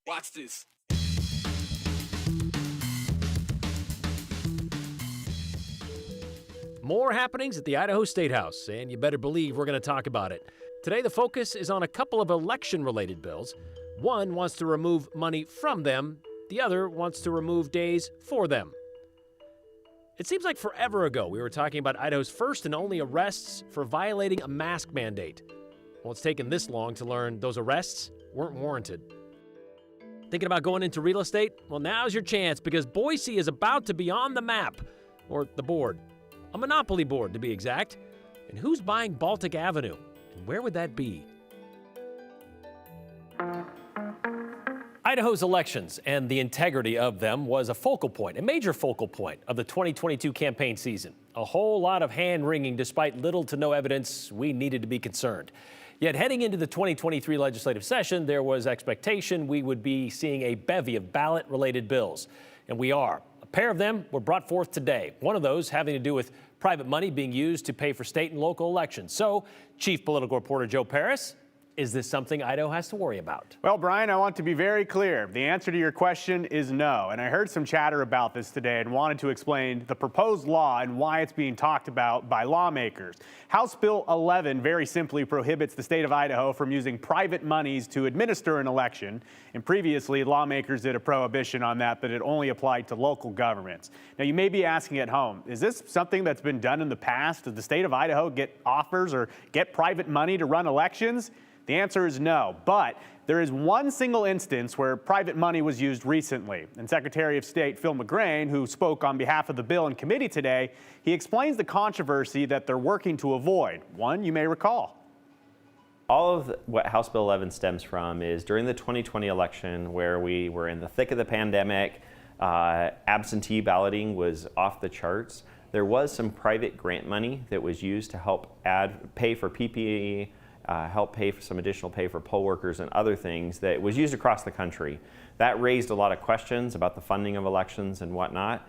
Watch this. More happenings at the Idaho State House, and you better believe we're going to talk about it. Today, the focus is on a couple of election-related bills. One wants to remove money from them. The other wants to remove days for them. It seems like forever ago we were talking about Idaho's first and only arrests for violating a mask mandate. Well, it's taken this long to learn those arrests weren't warranted. Thinking about going into real estate? Well, now's your chance because Boise is about to be on the map, or the board. A monopoly board, to be exact. And who's buying Baltic Avenue? And where would that be? Idaho's elections and the integrity of them was a focal point, a major focal point of the 2022 campaign season. A whole lot of hand-wringing despite little to no evidence we needed to be concerned. Yet heading into the 2023 legislative session, there was expectation we would be seeing a bevy of ballot-related bills. And we are. A pair of them were brought forth today. One of those having to do with private money being used to pay for state and local elections. So, Chief Political Reporter Joe Paris, is this something Idaho has to worry about? Well, Brian, I want to be very clear. The answer to your question is no. And I heard some chatter about this today and wanted to explain the proposed law and why it's being talked about by lawmakers. House Bill 11 very simply prohibits the state of Idaho from using private monies to administer an election. And previously, lawmakers did a prohibition on that, but it only applied to local governments. Now, you may be asking at home, is this something that's been done in the past? Does the state of Idaho get offers or get private money to run elections? The answer is no, but there is one single instance where private money was used recently. And Secretary of State Phil McGrain, who spoke on behalf of the bill in committee today, he explains the controversy that they're working to avoid. One you may recall. All of what House Bill 11 stems from is during the 2020 election where we were in the thick of the pandemic, absentee balloting was off the charts. There was some private grant money that was used to help pay for PPE, help pay for some additional pay for poll workers and other things that was used across the country. That raised a lot of questions about the funding of elections and whatnot.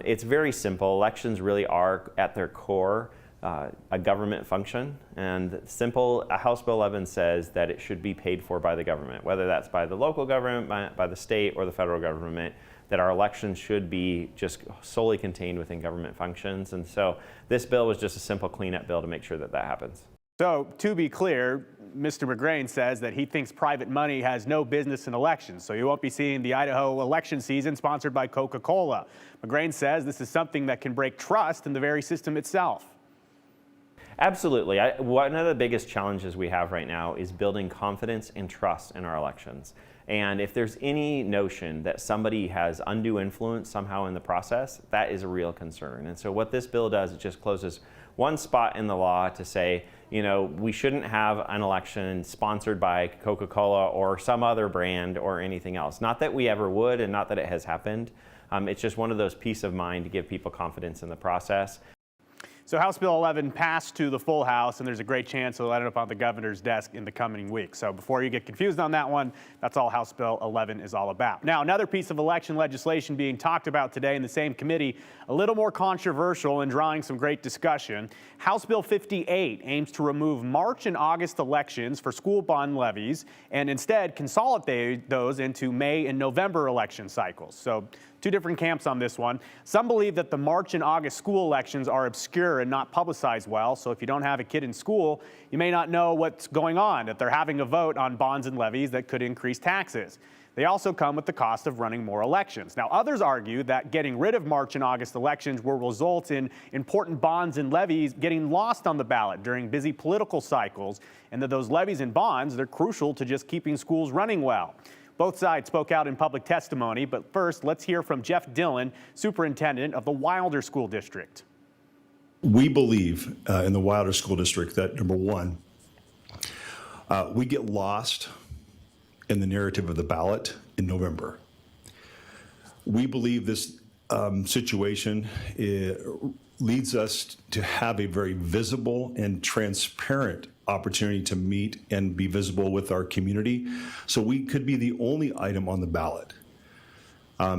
It's very simple. Elections really are, at their core, a government function. And simple, House Bill 11 says that it should be paid for by the government, whether that's by the local government, by the state, or the federal government, that our elections should be just solely contained within government functions. And so this bill was just a simple cleanup bill to make sure that that happens. So, to be clear, Mr. McGrain says that he thinks private money has no business in elections, so you won't be seeing the Idaho election season sponsored by Coca-Cola. McGrain says this is something that can break trust in the very system itself. Absolutely. One of the biggest challenges we have right now is building confidence and trust in our elections. And if there's any notion that somebody has undue influence somehow in the process, that is a real concern. And so what this bill does, it just closes one spot in the law to say, you know, we shouldn't have an election sponsored by Coca-Cola or some other brand or anything else. Not that we ever would, and not that it has happened. It's just one of those peace of mind to give people confidence in the process. So House Bill 11 passed to the full House, and there's a great chance it'll end up on the governor's desk in the coming week. So before you get confused on that one, that's all House Bill 11 is all about. Now, another piece of election legislation being talked about today in the same committee, a little more controversial and drawing some great discussion. House Bill 58 aims to remove March and August elections for school bond levies and instead consolidate those into May and November election cycles. So two different camps on this one. Some believe that the March and August school elections are obscure and not publicized well, so if you don't have a kid in school, you may not know what's going on, that they're having a vote on bonds and levies that could increase taxes. They also come with the cost of running more elections. Now, others argue that getting rid of March and August elections will result in important bonds and levies getting lost on the ballot during busy political cycles, and that those levies and bonds, they're crucial to just keeping schools running well. Both sides spoke out in public testimony, but first, let's hear from Jeff Dillon, superintendent of the Wilder School District. We believe in the Wilder School District that, number one, we get lost in the narrative of the ballot in November. We believe this situation leads us to have a very visible and transparent opportunity to meet and be visible with our community. So we could be the only item on the ballot.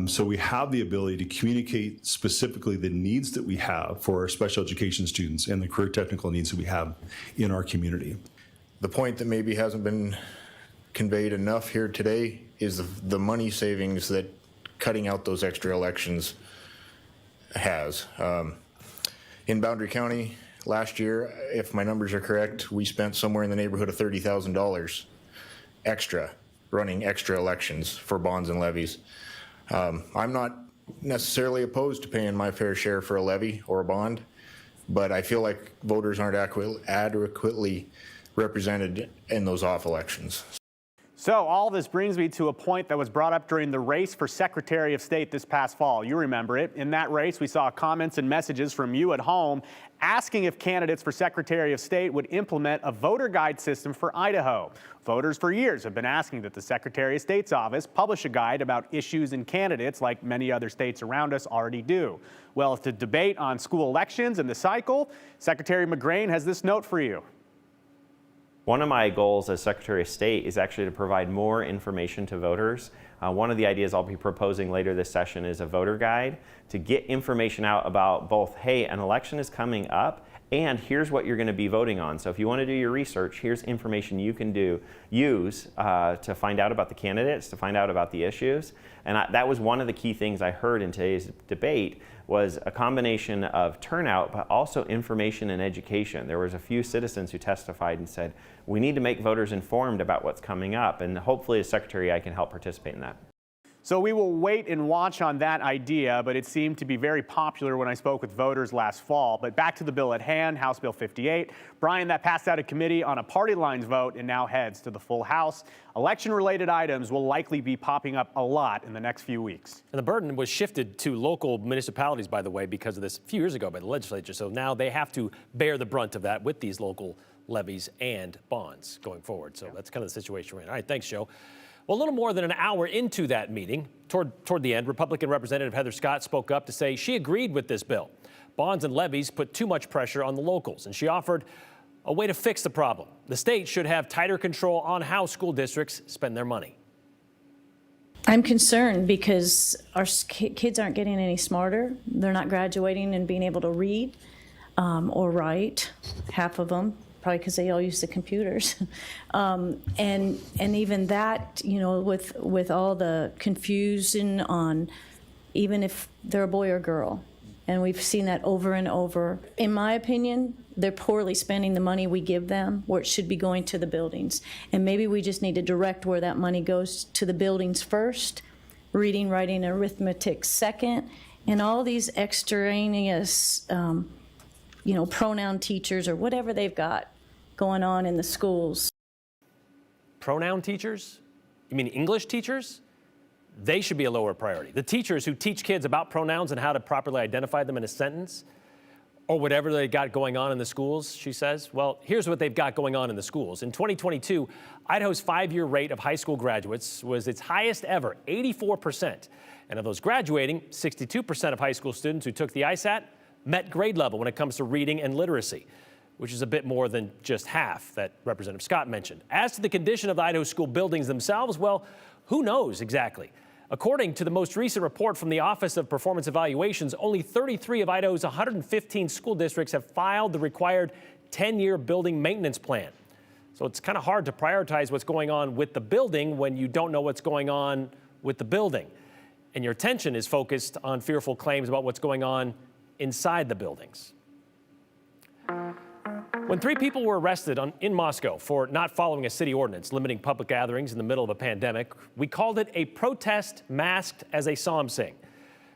So we have the ability to communicate specifically the needs that we have for our special education students and the career technical needs that we have in our community. The point that maybe hasn't been conveyed enough here today is the money savings that cutting out those extra elections has. In Boundary County last year, if my numbers are correct, we spent somewhere in the neighborhood of $30,000 extra running extra elections for bonds and levies. I'm not necessarily opposed to paying my fair share for a levy or a bond, but I feel like voters aren't adequately represented in those off elections. So all this brings me to a point that was brought up during the race for Secretary of State this past fall. You remember it. In that race, we saw comments and messages from you at home asking if candidates for Secretary of State would implement a voter guide system for Idaho. Voters for years have been asking that the Secretary of State's office publish a guide about issues and candidates like many other states around us already do. Well, to debate on school elections and the cycle, Secretary McGrain has this note for you. One of my goals as Secretary of State is actually to provide more information to voters. One of the ideas I'll be proposing later this session is a voter guide to get information out about both, hey, an election is coming up, and here's what you're going to be voting on. So if you want to do your research, here's information you can use to find out about the candidates, to find out about the issues. And that was one of the key things I heard in today's debate, was a combination of turnout, but also information and education. There was a few citizens who testified and said, we need to make voters informed about what's coming up, and hopefully as Secretary I can help participate in that. So we will wait and watch on that idea, but it seemed to be very popular when I spoke with voters last fall. But back to the bill at hand, House Bill 58. Brian, that passed out of committee on a party lines vote and now heads to the full House. Election-related items will likely be popping up a lot in the next few weeks. And the burden was shifted to local municipalities, by the way, because of this a few years ago by the legislature. So now they have to bear the brunt of that with these local levies and bonds going forward. So that's kind of the situation we're in. All right, thanks, Joe. Well, a little more than an hour into that meeting, toward the end, Republican Representative Heather Scott spoke up to say she agreed with this bill. Bonds and levies put too much pressure on the locals, and she offered a way to fix the problem. The state should have tighter control on how school districts spend their money. I'm concerned because our kids aren't getting any smarter. They're not graduating and being able to read or write, half of them. Probably because they all use the computers, and even that, you know, with all the confusion on even if they're a boy or girl, and we've seen that over and over. In my opinion, they're poorly spending the money we give them where it should be going to the buildings, and maybe we just need to direct where that money goes to the buildings first, reading, writing, arithmetic second, and all these extraneous you know, pronoun teachers or whatever they've got going on in the schools. Pronoun teachers? You mean English teachers? They should be a lower priority. The teachers who teach kids about pronouns and how to properly identify them in a sentence, or whatever they got going on in the schools, she says. Well, here's what they've got going on in the schools. In 2022, Idaho's 5-year rate of high school graduates was its highest ever, 84%. And of those graduating, 62% of high school students who took the ISAT met grade level when it comes to reading and literacy, which is a bit more than just half that Representative Scott mentioned. As to the condition of the Idaho school buildings themselves, well, who knows exactly? According to the most recent report from the Office of Performance Evaluations, only 33 of Idaho's 115 school districts have filed the required 10-year building maintenance plan. So it's kind of hard to prioritize what's going on with the building when you don't know what's going on with the building. And your attention is focused on fearful claims about what's going on inside the buildings. When 3 people were arrested in Moscow for not following a city ordinance limiting public gatherings in the middle of a pandemic, we called it a protest masked as a psalm sing.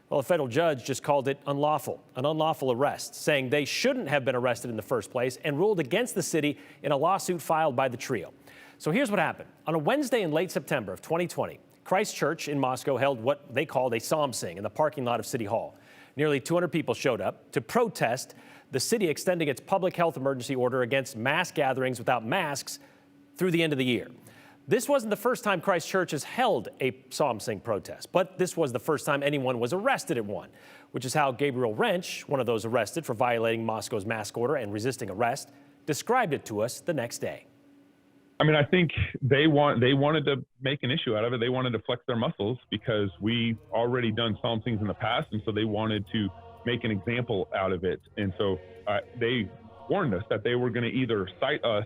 Well, a federal judge just called it unlawful, an unlawful arrest, saying they shouldn't have been arrested in the first place and ruled against the city in a lawsuit filed by the trio. So here's what happened. On a Wednesday in late September of 2020, Christ Church in Moscow held what they called a psalm sing in the parking lot of City Hall. Nearly 200 people showed up to protest the city extending its public health emergency order against mass gatherings without masks through the end of the year. This wasn't the first time Christ Church has held a psalm sing protest, but this was the first time anyone was arrested at one, which is how Gabriel Wrench, one of those arrested for violating Moscow's mask order and resisting arrest, described it to us the next day. I mean, I think they wanted to make an issue out of it. They wanted to flex their muscles because we already done psalm sings in the past, and so they wanted to make an example out of it. And so they warned us that they were going to either cite us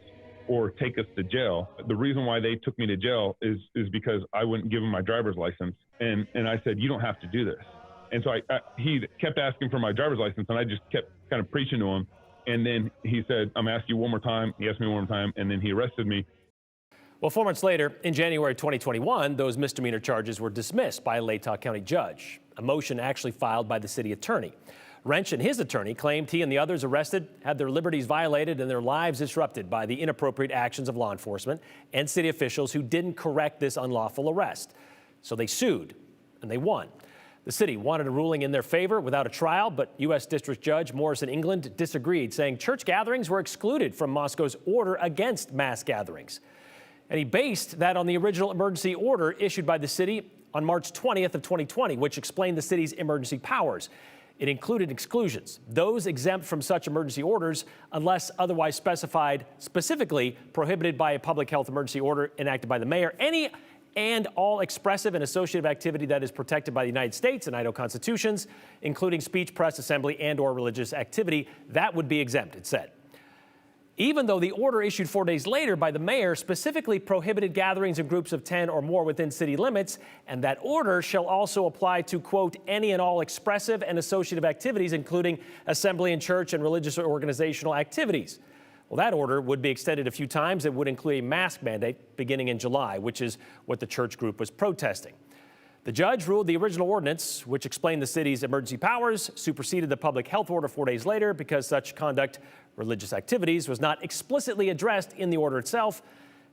or take us to jail. The reason why they took me to jail is because I wouldn't give them my driver's license. And I said, you don't have to do this. And so he kept asking for my driver's license, and I just kept kind of preaching to him. And then he said, I'm asking you one more time. He asked me one more time, and then he arrested me. Well, 4 months later, in January 2021, those misdemeanor charges were dismissed by a Latah County judge, a motion actually filed by the city attorney. Wrench and his attorney claimed he and the others arrested had their liberties violated and their lives disrupted by the inappropriate actions of law enforcement and city officials who didn't correct this unlawful arrest. So they sued, and they won. The city wanted a ruling in their favor without a trial, but U.S. District Judge Morrison England disagreed, saying church gatherings were excluded from Moscow's order against mass gatherings. And he based that on the original emergency order issued by the city on March 20th of 2020, which explained the city's emergency powers. It included exclusions, those exempt from such emergency orders unless otherwise specified, specifically prohibited by a public health emergency order enacted by the mayor. Any and all expressive and associative activity that is protected by the United States and Idaho constitutions, including speech, press, assembly, and or religious activity, that would be exempt, it said. Even though the order issued 4 days later by the mayor specifically prohibited gatherings in groups of 10 or more within city limits, and that order shall also apply to, quote, any and all expressive and associative activities, including assembly and church and religious or organizational activities. Well, that order would be extended a few times. It would include a mask mandate beginning in July, which is what the church group was protesting. The judge ruled the original ordinance, which explained the city's emergency powers, superseded the public health order 4 days later because such conduct, religious activities, was not explicitly addressed in the order itself,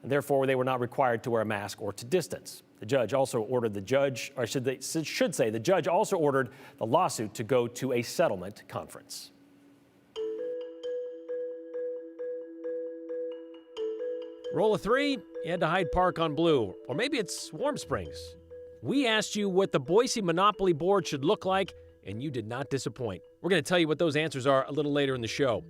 and therefore they were not required to wear a mask or to distance. The judge also ordered the judge also ordered the lawsuit to go to a settlement conference. Roll of 3, and to Hyde Park on Blue, or maybe it's Warm Springs. We asked you what the Boise Monopoly Board should look like, and you did not disappoint. We're going to tell you what those answers are a little later in the show.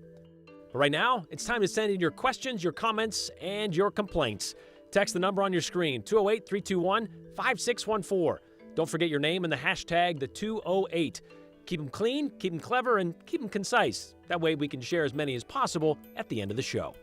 But right now, it's time to send in your questions, your comments, and your complaints. Text the number on your screen, 208-321-5614. Don't forget your name and the hashtag, the 208. Keep them clean, keep them clever, and keep them concise. That way we can share as many as possible at the end of the show.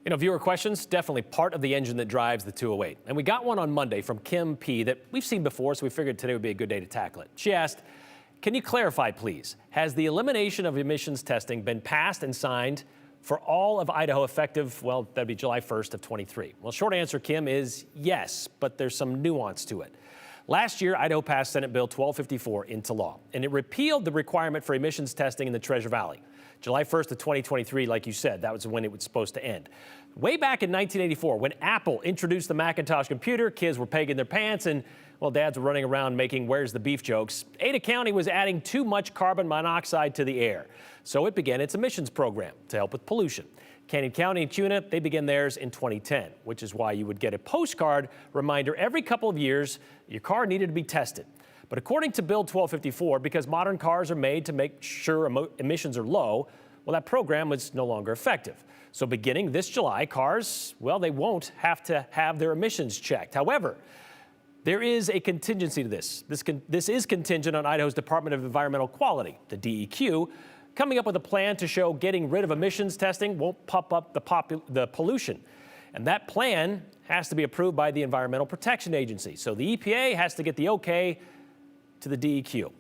You know, viewer questions, definitely part of the engine that drives the 208. And we got one on Monday from Kim P. that we've seen before, so we figured today would be a good day to tackle it. She asked, can you clarify, please, has the elimination of emissions testing been passed and signed for all of Idaho effective, well, that'd be July 1st of 23? Well, short answer, Kim, is yes, but there's some nuance to it. Last year, Idaho passed Senate Bill 1254 into law, and it repealed the requirement for emissions testing in the Treasure Valley. July 1st of 2023, like you said, that was when it was supposed to end. Way back in 1984, when Apple introduced the Macintosh computer, kids were pegging their pants and, well, dads were running around making where's the beef jokes. Ada County was adding too much carbon monoxide to the air. So it began its emissions program to help with pollution. Canyon County and Kuna, they began theirs in 2010, which is why you would get a postcard reminder every couple of years your car needed to be tested. But according to Bill 1254, because modern cars are made to make sure emissions are low, well, that program is no longer effective. So beginning this July, cars, well, they won't have to have their emissions checked. However, there is a contingency to this. This is contingent on Idaho's Department of Environmental Quality, the DEQ, coming up with a plan to show getting rid of emissions testing won't pump up the pollution. And that plan has to be approved by the Environmental Protection Agency. So the EPA has to get the okay to the DEQ,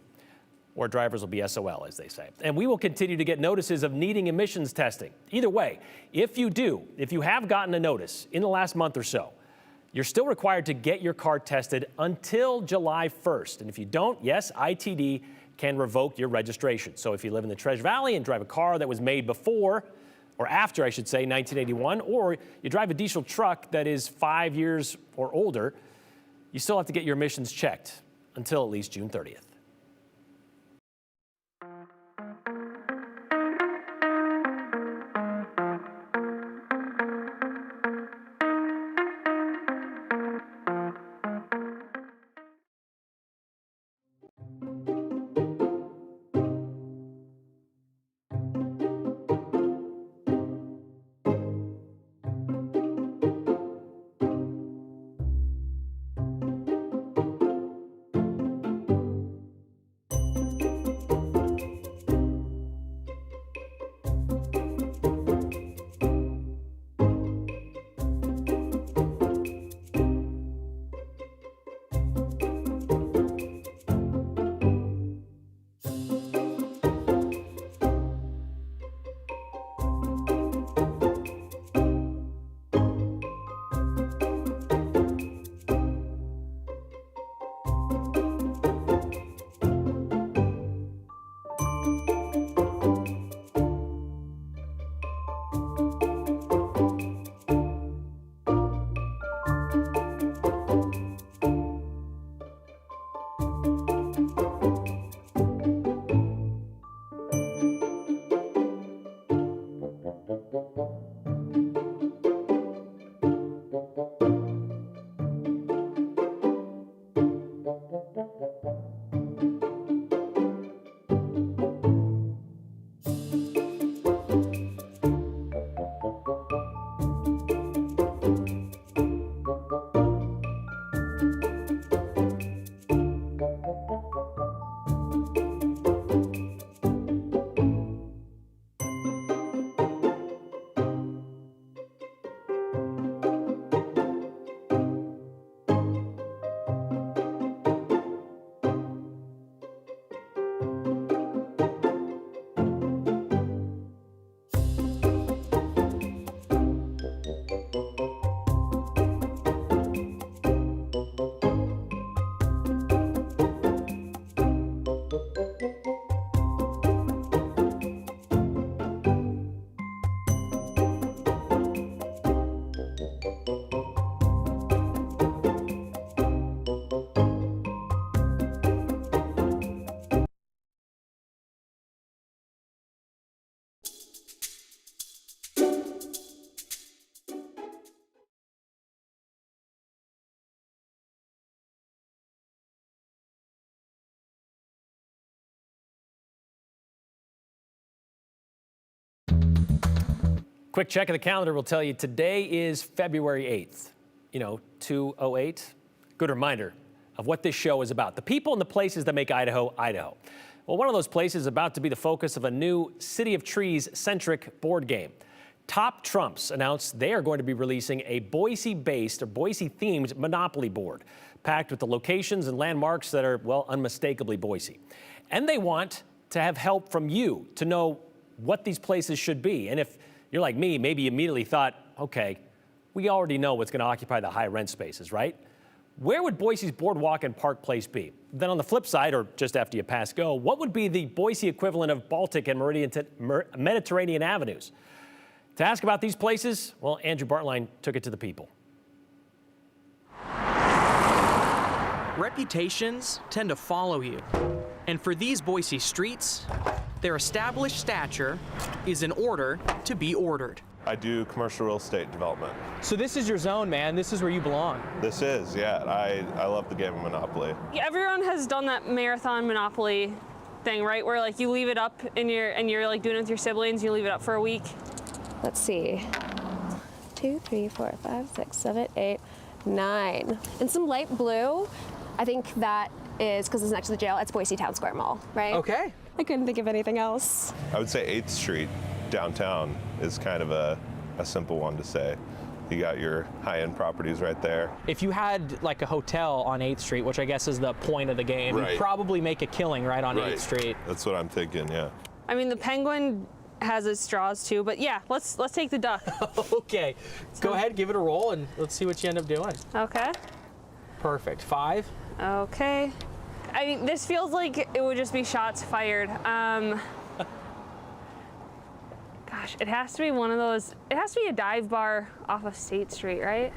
or drivers will be SOL, as they say. And we will continue to get notices of needing emissions testing. Either way, if you have gotten a notice in the last month or so, you're still required to get your car tested until July 1st. And if you don't, yes, ITD can revoke your registration. So if you live in the Treasure Valley and drive a car that was made before, or after, I should say, 1981, or you drive a diesel truck that is 5 years or older, you still have to get your emissions checked until at least June 30th. Quick check of the calendar will tell you today is February 8th, 208. Good reminder of what this show is about. The people and the places that make Idaho, Idaho. Well, one of those places is about to be the focus of a new City of Trees-centric board game. Top Trumps announced they are going to be releasing a Boise-based or Boise-themed Monopoly board, packed with the locations and landmarks that are, well, unmistakably Boise. And they want to have help from you to know what these places should be. And if you're like me, maybe you immediately thought, okay, we already know what's going to occupy the high rent spaces, right? Where would Boise's Boardwalk and Park Place be? Then on the flip side, or just after you pass go, what would be the Boise equivalent of Baltic and Mediterranean avenues? To ask about these places, well, Andrew Bartline took it to the people. Reputations tend to follow you. And for these Boise streets, their established stature is in order to be ordered. I do commercial real estate development. So this is your zone, man. This is where you belong. This is, yeah. I love the game of Monopoly. Everyone has done that marathon Monopoly thing, right? Where like you leave it up and you're like doing it with your siblings. You leave it up for a week. Let's see. 2, 3, 4, 5, 6, 7, 8, 9. And some light blue. I think that is because it's next to the jail. It's Boise Town Square Mall, right? Okay. I couldn't think of anything else. I would say 8th Street downtown is kind of a simple one to say. You got your high-end properties right there. If you had like a hotel on 8th Street, which I guess is the point of the game, Right. you'd probably make a killing right on 8th Street. That's what I'm thinking, yeah. I mean, the Penguin has its straws too, but yeah, let's take the duck. Okay, go ahead, give it a roll, and let's see what you end up doing. Okay. Perfect. 5. Okay. I mean, this feels like it would just be shots fired. Gosh, it has to be one of those. It has to be a dive bar off of State Street, right?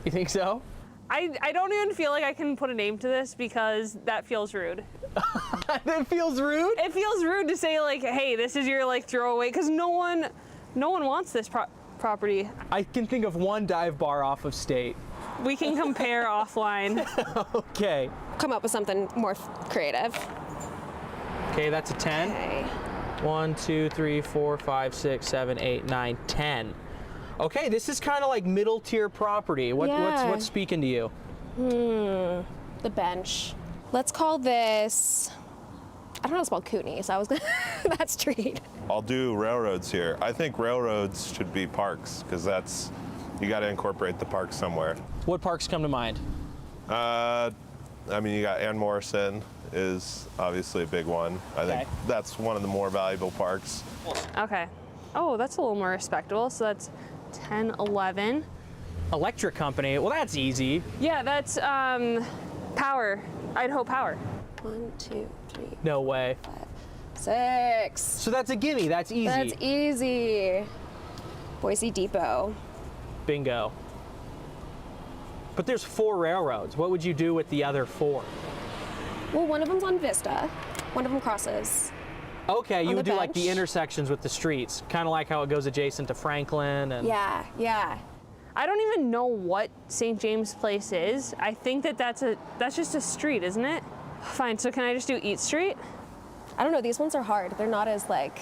You think so? I don't even feel like I can put a name to this because that feels rude. That feels rude? It feels rude to say like, hey, this is your like throwaway, because no one wants this property. I can think of one dive bar off of State. We can compare offline. Okay. Come up with something more creative. Okay, that's a 10. Okay. 1, 2, 3, 4, 5, 6, 7, 8, 9, 10. Okay, this is kind of like middle tier property. What's speaking to you? The bench. Let's call this, I don't know how to spell Kootenai, so I was gonna, that street. I'll do railroads here. I think railroads should be parks because you got to incorporate the park somewhere. What parks come to mind? I mean, you got Ann Morrison is obviously a big one. I think that's one of the more valuable parks. Okay. Oh, that's a little more respectable. So that's 10, 11. Electric company. Well, that's easy. Yeah, that's Power. Idaho Power. 1, 2, 3. No way. 5, 6. So that's a gimme. That's easy. That's easy. Boise Depot. Bingo. But there's 4 railroads. What would you do with the other 4? Well, one of them's on Vista. One of them crosses. Okay, you On would the do like the bench. intersections with the streets, kind of like how it goes adjacent to Franklin. And Yeah. I don't even know what St. James Place is. I think that's just a street, isn't it? Fine. So can I just do Eat Street? I don't know. These ones are hard. They're not as like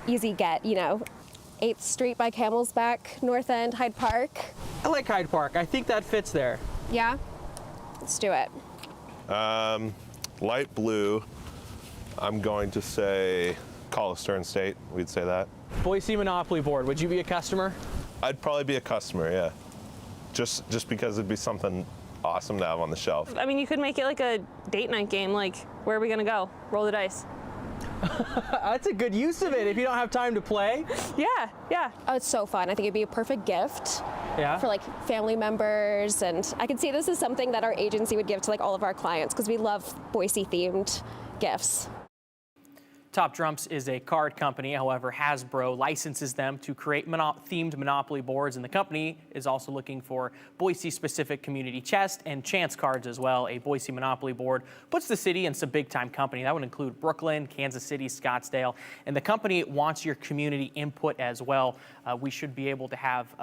easy get. 8th Street by Camel's Back, North End, Hyde Park. I like Hyde Park. I think that fits there. Yeah. Let's do it. Light blue, I'm going to say Collister State. We'd say that. Boise Monopoly Board. Would you be a customer? I'd probably be a customer, yeah. Just because it'd be something awesome to have on the shelf. I mean, you could make it like a date night game. Like, where are we gonna go? Roll the dice. That's a good use of it if you don't have time to play. Yeah. Oh, it's so fun. I think it'd be a perfect gift. Yeah. For like family members, and I could see this is something that our agency would give to like all of our clients because we love Boise-themed gifts. Top Trumps is a card company. However, Hasbro licenses them to create themed Monopoly boards, and the company is also looking for Boise-specific community chest and chance cards as well. A Boise Monopoly board puts the city in some big-time company. That would include Brooklyn, Kansas City, Scottsdale, and the company wants your community input as well. We should be able to have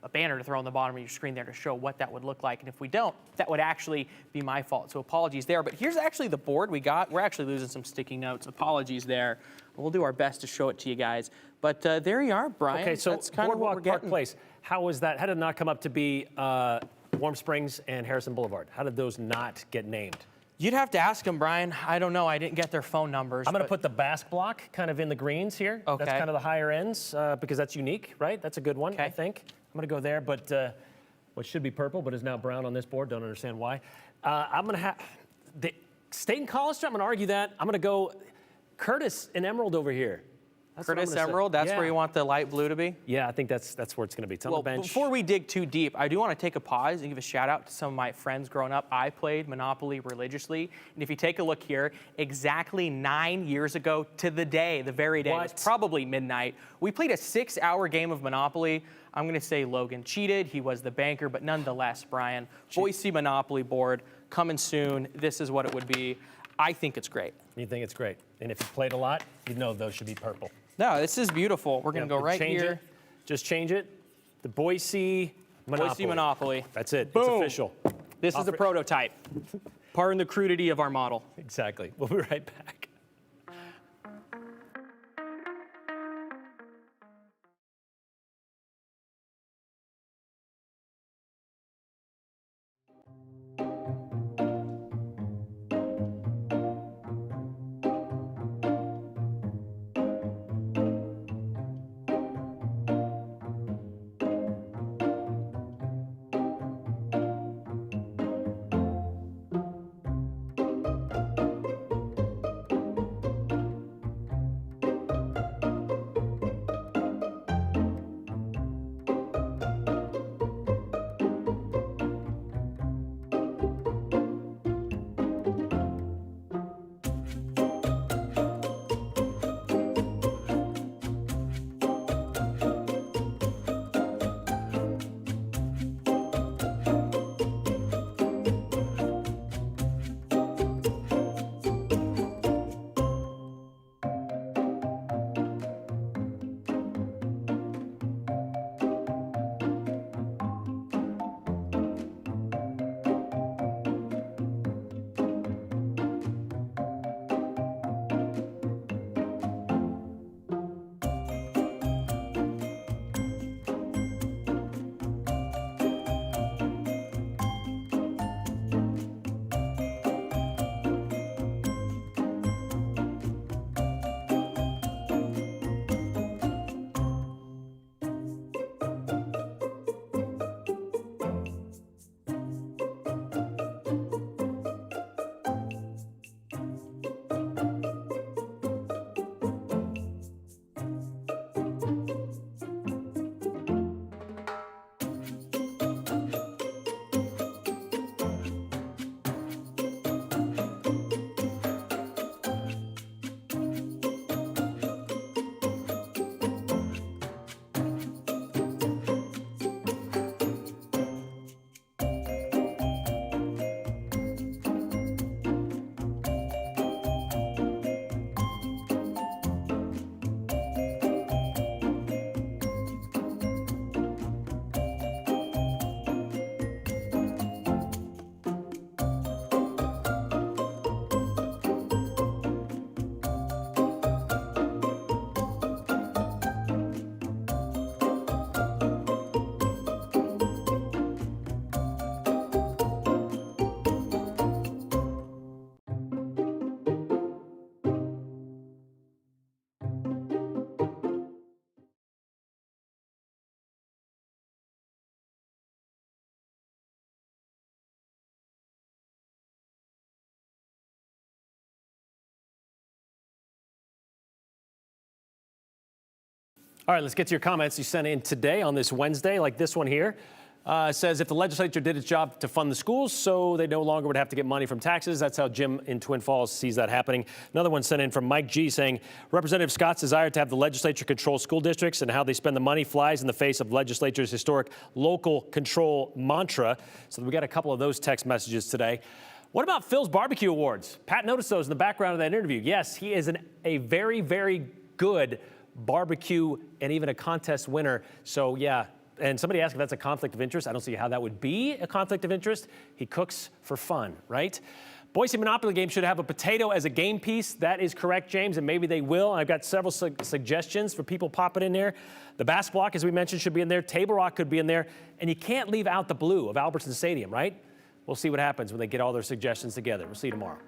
a banner to throw on the bottom of your screen there to show what that would look like. And if we don't, that would actually be my fault. So apologies there. But here's actually the board we got. We're actually losing some sticky notes. Apologies there. We'll do our best to show it to you guys. But there you are, Brian. Okay, so that's kind of what we're Boardwalk Park getting. Place. How was that? How did it not come up to be Warm Springs and Harrison Boulevard? How did those not get named? You'd have to ask them, Brian. I don't know. I didn't get their phone numbers. I'm going to put the Basque block kind of in the greens here. Okay. That's kind of the higher ends because that's unique, right? That's a good one, Okay. I think. I'm going to go there, but what should be purple but is now brown on this board. Don't understand why. I'm going to have the State and Collister. I'm going to argue that. I'm going to go Curtis and Emerald over here. That's what I'm Curtis gonna say. Emerald, that's Yeah. where you want the light blue to be? Yeah, I think that's where it's going to be. It's on Well, the bench. before we dig too deep, I do want to take a pause and give a shout out to some of my friends growing up. I played Monopoly religiously. And if you take a look here, exactly 9 years ago to the day, the very day, it was probably midnight, we played a 6-hour game of Monopoly. I'm going to say Logan cheated. He was the banker, but nonetheless, Brian, Boise Monopoly board coming soon. This is what it would be. I think it's great. You think it's great. And if you played a lot, you'd know those should be purple. No, this is beautiful. We're going to go right change here. It. Just change it. The Boise Monopoly. Boise Monopoly. That's it. Boom. It's official. This is the prototype. Pardon the crudity of our model. Exactly. We'll be right back. All right, let's get to your comments you sent in today on this Wednesday, like this one here. Says if the legislature did its job to fund the schools so they no longer would have to get money from taxes. That's how Jim in Twin Falls sees that happening. Another one sent in from Mike G saying Representative Scott's desire to have the legislature control school districts and how they spend the money flies in the face of the legislature's historic local control mantra. So we got a couple of those text messages today. What about Phil's barbecue awards? Pat noticed those in the background of that interview. Yes, he is a very, very good barbecue and even a contest winner. So yeah, and somebody asked if that's a conflict of interest. I don't see how that would be a conflict of interest. He cooks for fun, right? Boise Monopoly game should have a potato as a game piece. That is correct, James, and maybe they will. I've got several suggestions for people popping in there. The bass block, as we mentioned, should be in there. Table rock could be in there. And you can't leave out the blue of Albertson Stadium, right? We'll see what happens when they get all their suggestions together. We'll see you tomorrow.